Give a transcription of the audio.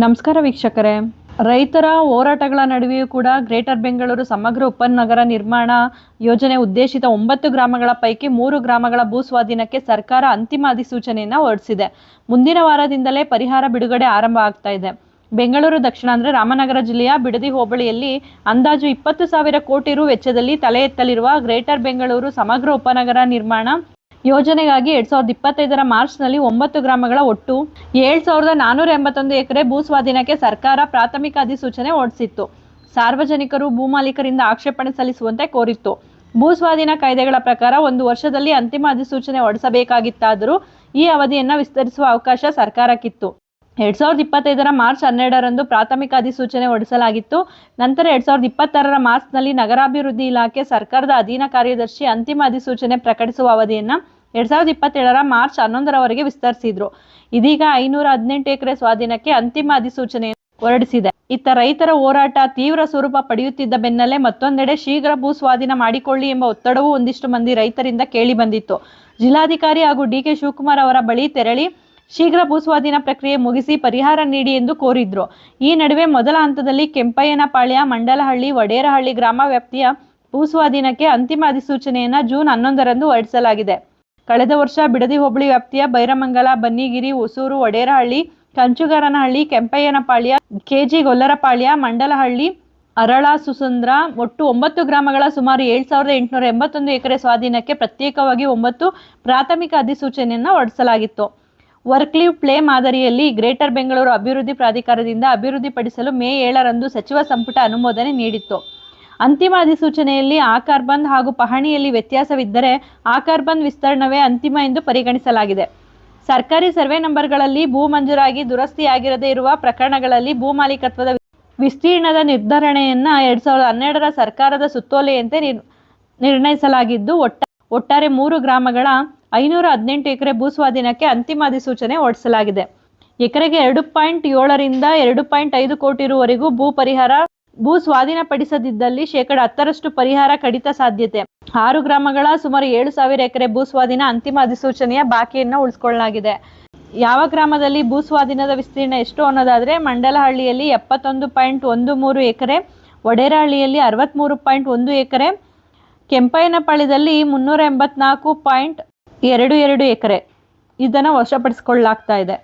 ನಮಸ್ಕಾರ ವೀಕ್ಷಕರೇ. ರೈತರ ಹೋರಾಟಗಳ ನಡುವೆಯೂ ಕೂಡ ಗ್ರೇಟರ್ ಬೆಂಗಳೂರು ಸಮಗ್ರ ಉಪನಗರ ನಿರ್ಮಾಣ ಯೋಜನೆ ಉದ್ದೇಶಿತ 9 ಗ್ರಾಮಗಳ ಪೈಕಿ 3 ಗ್ರಾಮಗಳ ಭೂಸ್ವಾಧೀನಕ್ಕೆ ಸರ್ಕಾರ ಅಂತಿಮ ಅಧಿಸೂಚನೆಯನ್ನು ಹೊರಡಿಸಿದೆ. ಮುಂದಿನ ವಾರದಿಂದಲೇ ಪರಿಹಾರ ಬಿಡುಗಡೆ ಆರಂಭ ಆಗ್ತಾ ಇದೆ. ಬೆಂಗಳೂರು ದಕ್ಷಿಣ ಅಂದರೆ ರಾಮನಗರ ಜಿಲ್ಲೆಯ ಬಿಡದಿ ಹೋಬಳಿಯಲ್ಲಿ ಅಂದಾಜು 20,000 ಕೋಟಿ ರು ವೆಚ್ಚದಲ್ಲಿ ತಲೆ ಎತ್ತಲಿರುವ ಗ್ರೇಟರ್ ಬೆಂಗಳೂರು ಸಮಗ್ರ ಉಪನಗರ ನಿರ್ಮಾಣ ಯೋಜನೆಗಾಗಿ 2025 ಮಾರ್ಚ್ನಲ್ಲಿ 9 ಗ್ರಾಮಗಳ ಒಟ್ಟು 7,481 ಎಕರೆ ಭೂಸ್ವಾಧೀನಕ್ಕೆ ಸರ್ಕಾರ ಪ್ರಾಥಮಿಕ ಅಧಿಸೂಚನೆ ಹೊರಡಿಸಿತ್ತು. ಸಾರ್ವಜನಿಕರು ಭೂಮಾಲೀಕರಿಂದ ಆಕ್ಷೇಪಣೆ ಸಲ್ಲಿಸುವಂತೆ ಕೋರಿತ್ತು. ಭೂಸ್ವಾಧೀನ ಕಾಯ್ದೆಗಳ ಪ್ರಕಾರ 1 ವರ್ಷದಲ್ಲಿ ಅಂತಿಮ ಅಧಿಸೂಚನೆ ಹೊರಡಿಸಬೇಕಾಗಿತ್ತಾದರೂ ಈ ಅವಧಿಯನ್ನು ವಿಸ್ತರಿಸುವ ಅವಕಾಶ ಸರ್ಕಾರಕ್ಕಿತ್ತು. 2025 ಮಾರ್ಚ್ 12ರಂದು ಪ್ರಾಥಮಿಕ ಅಧಿಸೂಚನೆ ಹೊರಡಿಸಲಾಗಿತ್ತು. ನಂತರ 2026 ಮಾರ್ಚ್ನಲ್ಲಿ ನಗರಾಭಿವೃದ್ಧಿ ಇಲಾಖೆ ಸರ್ಕಾರದ ಅಧೀನ ಕಾರ್ಯದರ್ಶಿ ಅಂತಿಮ ಅಧಿಸೂಚನೆ ಪ್ರಕಟಿಸುವ ಅವಧಿಯನ್ನು 2027 ಮಾರ್ಚ್ 11ರವರೆಗೆ ವಿಸ್ತರಿಸಿದ್ರು. ಇದೀಗ 518 ಎಕರೆ ಸ್ವಾಧೀನಕ್ಕೆ ಅಂತಿಮ ಅಧಿಸೂಚನೆ ಹೊರಡಿಸಿದೆ. ಇತ್ತ ರೈತರ ಹೋರಾಟ ತೀವ್ರ ಸ್ವರೂಪ ಪಡೆಯುತ್ತಿದ್ದ ಬೆನ್ನಲ್ಲೇ ಮತ್ತೊಂದೆಡೆ ಶೀಘ್ರ ಭೂಸ್ವಾಧೀನ ಮಾಡಿಕೊಳ್ಳಿ ಎಂಬ ಒತ್ತಡವೂ ಒಂದಿಷ್ಟು ಮಂದಿ ರೈತರಿಂದ ಕೇಳಿ ಬಂದಿತ್ತು. ಜಿಲ್ಲಾಧಿಕಾರಿ ಹಾಗೂ ಡಿ.ಕೆ. ಶಿವಕುಮಾರ್ ಅವರ ಬಳಿ ತೆರಳಿ ಶೀಘ್ರ ಭೂಸ್ವಾಧೀನ ಪ್ರಕ್ರಿಯೆ ಮುಗಿಸಿ ಪರಿಹಾರ ನೀಡಿ ಎಂದು ಕೋರಿದ್ರು. ಈ ನಡುವೆ ಮೊದಲ ಹಂತದಲ್ಲಿ ಕೆಂಪಯ್ಯನಪಾಳ್ಯ, ಮಂಡಲಹಳ್ಳಿ, ವಡೇರಹಳ್ಳಿ ಗ್ರಾಮ ವ್ಯಾಪ್ತಿಯ ಭೂಸ್ವಾಧೀನಕ್ಕೆ ಅಂತಿಮ ಅಧಿಸೂಚನೆಯನ್ನು ಜೂನ್ 11ರಂದು ಹೊರಡಿಸಲಾಗಿದೆ. ಕಳೆದ ವರ್ಷ ಬಿಡದಿ ಹೋಬಳಿ ವ್ಯಾಪ್ತಿಯ ಬೈರಮಂಗಲ, ಬನ್ನಿಗಿರಿ, ಹೊಸೂರು, ವಡೇರಹಳ್ಳಿ, ಕಂಚುಗಾರನಹಳ್ಳಿ, ಕೆಂಪಯ್ಯನಪಾಳ್ಯ, ಕೆಜಿ ಗೊಲ್ಲರಪಾಳ್ಯ, ಮಂಡಲಹಳ್ಳಿ, ಅರಳ, ಸುಸಂದ್ರ ಒಟ್ಟು 9 ಗ್ರಾಮಗಳ ಸುಮಾರು 7,881 ಎಕರೆ ಸ್ವಾಧೀನಕ್ಕೆ ಪ್ರತ್ಯೇಕವಾಗಿ 9 ಪ್ರಾಥಮಿಕ ಅಧಿಸೂಚನೆಯನ್ನು ಹೊರಡಿಸಲಾಗಿತ್ತು. ವರ್ಕ್ ಲೀವ್ ಪ್ಲೇ ಮಾದರಿಯಲ್ಲಿ ಗ್ರೇಟರ್ ಬೆಂಗಳೂರು ಅಭಿವೃದ್ಧಿ ಪ್ರಾಧಿಕಾರದಿಂದ ಅಭಿವೃದ್ಧಿಪಡಿಸಲು ಮೇ 7ರಂದು ಸಚಿವ ಸಂಪುಟ ಅನುಮೋದನೆ ನೀಡಿತ್ತು. ಅಂತಿಮ ಅಧಿಸೂಚನೆಯಲ್ಲಿ ಆಕಾರ್ ಬಂದ್ ಹಾಗೂ ಪಹಣಿಯಲ್ಲಿ ವ್ಯತ್ಯಾಸವಿದ್ದರೆ ಆಕಾರ್ ಬಂದ್ ವಿಸ್ತರಣವೇ ಅಂತಿಮ ಎಂದು ಪರಿಗಣಿಸಲಾಗಿದೆ. ಸರ್ಕಾರಿ ಸರ್ವೆ ನಂಬರ್ಗಳಲ್ಲಿ ಭೂ ಮಂಜೂರಾಗಿ ದುರಸ್ತಿಯಾಗಿರದೇ ಇರುವ ಪ್ರಕರಣಗಳಲ್ಲಿ ಭೂ ಮಾಲೀಕತ್ವದ ವಿಸ್ತೀರ್ಣದ ನಿರ್ಧರಣೆಯನ್ನು 2012ರ ಸರ್ಕಾರದ ಸುತ್ತೋಲೆಯಂತೆ ನಿರ್ಣಯಿಸಲಾಗಿದ್ದು, ಒಟ್ಟಾರೆ 3 ಗ್ರಾಮಗಳ 518 ಎಕರೆ ಭೂಸ್ವಾಧೀನಕ್ಕೆ ಅಂತಿಮ ಅಧಿಸೂಚನೆ ಹೊರಡಿಸಲಾಗಿದೆ. ಎಕರೆಗೆ 2.7 ರಿಂದ 2.5 ಕೋಟಿ ರುವರೆಗೂ ಭೂ ಸ್ವಾಧೀನಪಡಿಸದಿದ್ದಲ್ಲಿ 10% ಪರಿಹಾರ ಕಡಿತ ಸಾಧ್ಯತೆ. 6 ಗ್ರಾಮಗಳ ಸುಮಾರು 7,000 ಎಕರೆ ಭೂಸ್ವಾಧೀನ ಅಂತಿಮ ಅಧಿಸೂಚನೆಯ ಬಾಕಿಯನ್ನು ಉಳಿಸಿಕೊಳ್ಳಲಾಗಿದೆ. ಯಾವ ಗ್ರಾಮದಲ್ಲಿ ಭೂಸ್ವಾಧೀನದ ವಿಸ್ತೀರ್ಣ ಎಷ್ಟು ಅನ್ನೋದಾದರೆ, ಮಂಡಲಹಳ್ಳಿಯಲ್ಲಿ 71.13 ಎಕರೆ, ವಡೇರಹಳ್ಳಿಯಲ್ಲಿ 63.1 ಎಕರೆ, ಕೆಂಪಯ್ಯನಪಾಳ್ಯದಲ್ಲಿ 384.22 ಎಕರೆ ಇದನ್ನು ವಶಪಡಿಸಿಕೊಳ್ಳಲಾಗ್ತಾ ಇದೆ.